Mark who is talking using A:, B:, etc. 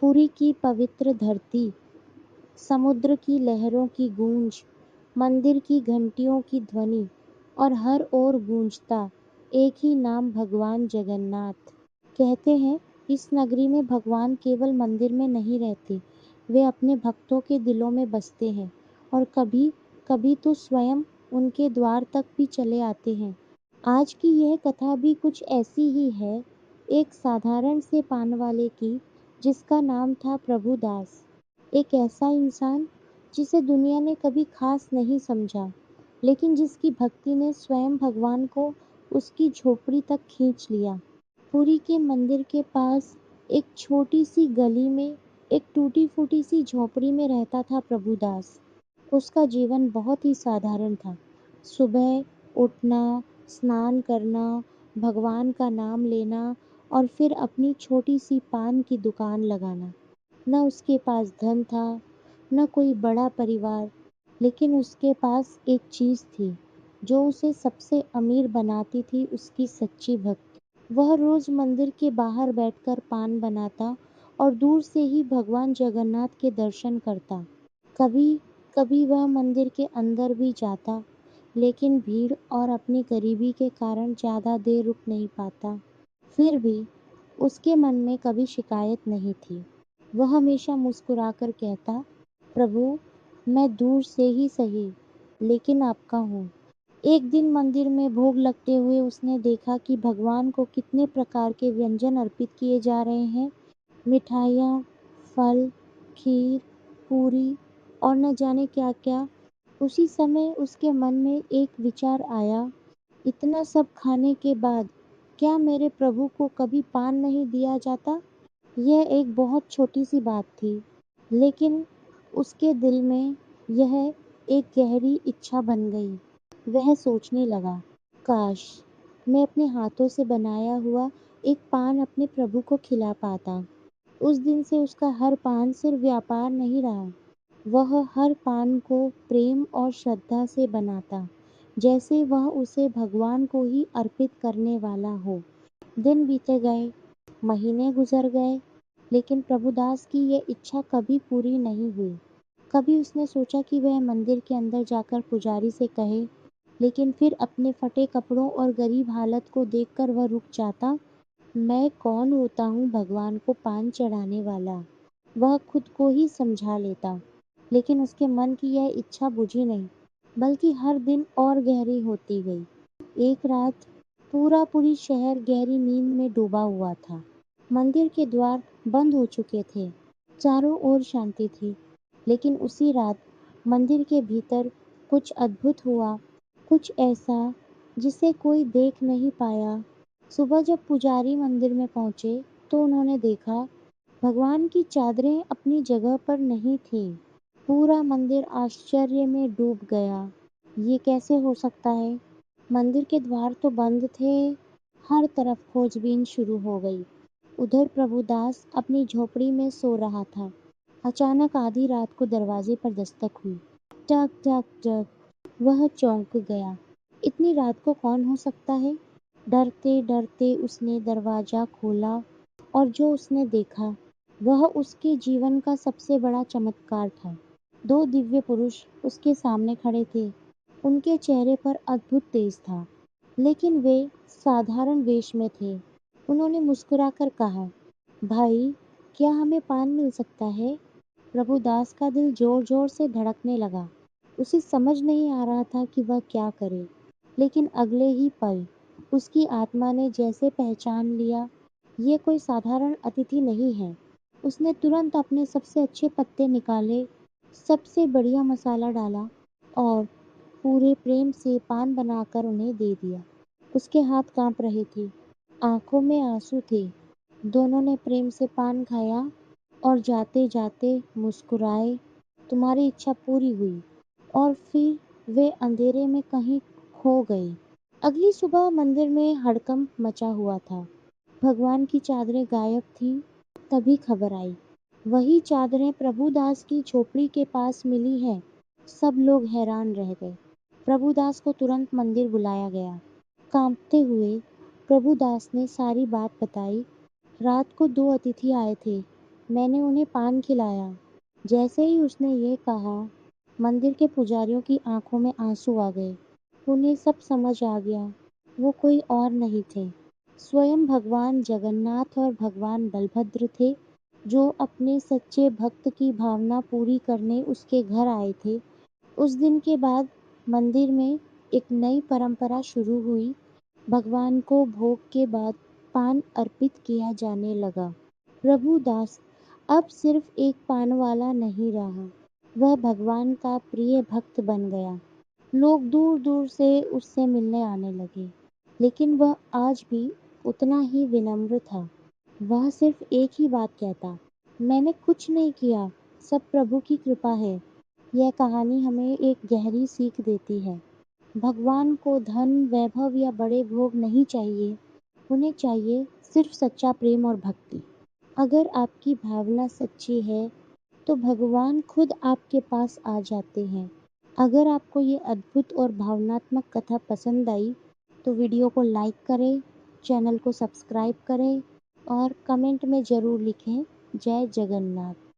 A: पुरी की पवित्र धरती, समुद्र की लहरों की गूंज, मंदिर की घंटियों की ध्वनि और हर ओर गूंजता एक ही नाम भगवान जगन्नाथ। कहते हैं इस नगरी में भगवान केवल मंदिर में नहीं रहते, वे अपने भक्तों के दिलों में बसते हैं और कभी कभी तो स्वयं उनके द्वार तक भी चले आते हैं। आज की यह कथा भी कुछ ऐसी ही है, एक साधारण से पान वाले की, जिसका नाम था प्रभुदास। एक ऐसा इंसान जिसे दुनिया ने कभी खास नहीं समझा, लेकिन जिसकी भक्ति ने स्वयं भगवान को उसकी झोपड़ी तक खींच लिया। पुरी के मंदिर के पास एक छोटी सी गली में एक टूटी फूटी सी झोपड़ी में रहता था प्रभुदास। उसका जीवन बहुत ही साधारण था। सुबह उठना, स्नान करना, भगवान का नाम लेना और फिर अपनी छोटी सी पान की दुकान लगाना। न उसके पास धन था, न कोई बड़ा परिवार, लेकिन उसके पास एक चीज थी जो उसे सबसे अमीर बनाती थी, उसकी सच्ची भक्ति। वह रोज मंदिर के बाहर बैठकर पान बनाता और दूर से ही भगवान जगन्नाथ के दर्शन करता। कभी कभी वह मंदिर के अंदर भी जाता, लेकिन भीड़ और अपनी गरीबी के कारण ज्यादा देर रुक नहीं पाता। फिर भी उसके मन में कभी शिकायत नहीं थी। वह हमेशा मुस्कुराकर कहता, प्रभु, मैं दूर से ही सही, लेकिन आपका हूँ। एक दिन मंदिर में भोग लगते हुए उसने देखा कि भगवान को कितने प्रकार के व्यंजन अर्पित किए जा रहे हैं। मिठाइयाँ, फल, खीर, पूरी और न जाने क्या क्या। उसी समय उसके मन में एक विचार आया, इतना सब खाने के बाद क्या मेरे प्रभु को कभी पान नहीं दिया जाता? यह एक बहुत छोटी सी बात थी, लेकिन उसके दिल में यह एक गहरी इच्छा बन गई। वह सोचने लगा, काश मैं अपने हाथों से बनाया हुआ एक पान अपने प्रभु को खिला पाता। उस दिन से उसका हर पान सिर्फ व्यापार नहीं रहा, वह हर पान को प्रेम और श्रद्धा से बनाता, जैसे वह उसे भगवान को ही अर्पित करने वाला हो। दिन बीते गए, महीने गुजर गए, लेकिन प्रभुदास की ये इच्छा कभी पूरी नहीं हुई। कभी उसने सोचा कि वह मंदिर के अंदर जाकर पुजारी से कहे, लेकिन फिर अपने फटे कपड़ों और गरीब हालत को देखकर वह रुक जाता। मैं कौन होता हूँ भगवान को पान चढ़ाने वाला? वह खुद को ही समझा लेता, लेकिन उसके मन की यह इच्छा बुझी नहीं, बल्कि हर दिन और गहरी होती गई। एक रात पूरी शहर गहरी नींद में डूबा हुआ था। मंदिर के द्वार बंद हो चुके थे, चारों ओर शांति थी। लेकिन उसी रात मंदिर के भीतर कुछ अद्भुत हुआ, कुछ ऐसा जिसे कोई देख नहीं पाया। सुबह जब पुजारी मंदिर में पहुंचे तो उन्होंने देखा भगवान की चादरें अपनी जगह पर नहीं थीं। पूरा मंदिर आश्चर्य में डूब गया। ये कैसे हो सकता है? मंदिर के द्वार तो बंद थे। हर तरफ खोजबीन शुरू हो गई। उधर प्रभुदास अपनी झोपड़ी में सो रहा था। अचानक आधी रात को दरवाजे पर दस्तक हुई। टक टक टक। वह चौंक गया। इतनी रात को कौन हो सकता है? डरते डरते उसने दरवाजा खोला और जो उसने देखा वह उसके जीवन का सबसे बड़ा चमत्कार था। दो दिव्य पुरुष उसके सामने खड़े थे। उनके चेहरे पर अद्भुत तेज था, लेकिन वे साधारण वेश में थे। उन्होंने मुस्कुराकर कहा, भाई, क्या हमें पान मिल सकता है? प्रभुदास का दिल जोर जोर से धड़कने लगा। उसे समझ नहीं आ रहा था कि वह क्या करे, लेकिन अगले ही पल उसकी आत्मा ने जैसे पहचान लिया, ये कोई साधारण अतिथि नहीं है। उसने तुरंत अपने सबसे अच्छे पत्ते निकाले, सबसे बढ़िया मसाला डाला और पूरे प्रेम से पान बनाकर उन्हें दे दिया। उसके हाथ कांप रहे थे, आंखों में आंसू थे। दोनों ने प्रेम से पान खाया और जाते जाते मुस्कुराए। तुम्हारी इच्छा पूरी हुई। और फिर वे अंधेरे में कहीं खो गए। अगली सुबह मंदिर में हड़कंप मचा हुआ था। भगवान की चादरें गायब थीं। तभी खबर आई, वही चादरें प्रभुदास की झोपड़ी के पास मिली हैं। सब लोग हैरान रह गए। प्रभुदास को तुरंत मंदिर बुलाया गया। कांपते हुए प्रभुदास ने सारी बात बताई। रात को दो अतिथि आए थे। मैंने उन्हें पान खिलाया। जैसे ही उसने ये कहा, मंदिर के पुजारियों की आंखों में आंसू आ गए। उन्हें सब समझ आ गया। वो कोई और नहीं थे, स्वयं भगवान जगन्नाथ और भगवान बलभद्र थे, जो अपने सच्चे भक्त की भावना पूरी करने उसके घर आए थे। उस दिन के बाद मंदिर में एक नई परंपरा शुरू हुई। भगवान को भोग के बाद पान अर्पित किया जाने लगा। प्रभु दास अब सिर्फ एक पान वाला नहीं रहा, वह भगवान का प्रिय भक्त बन गया। लोग दूर दूर से उससे मिलने आने लगे, लेकिन वह आज भी उतना ही विनम्र था। वह सिर्फ एक ही बात कहता, मैंने कुछ नहीं किया, सब प्रभु की कृपा है। यह कहानी हमें एक गहरी सीख देती है। भगवान को धन, वैभव या बड़े भोग नहीं चाहिए, उन्हें चाहिए सिर्फ सच्चा प्रेम और भक्ति। अगर आपकी भावना सच्ची है, तो भगवान खुद आपके पास आ जाते हैं। अगर आपको ये अद्भुत और भावनात्मक कथा पसंद आई, तो वीडियो को लाइक करें, चैनल को सब्सक्राइब करें और कमेंट में ज़रूर लिखें, जय जगन्नाथ।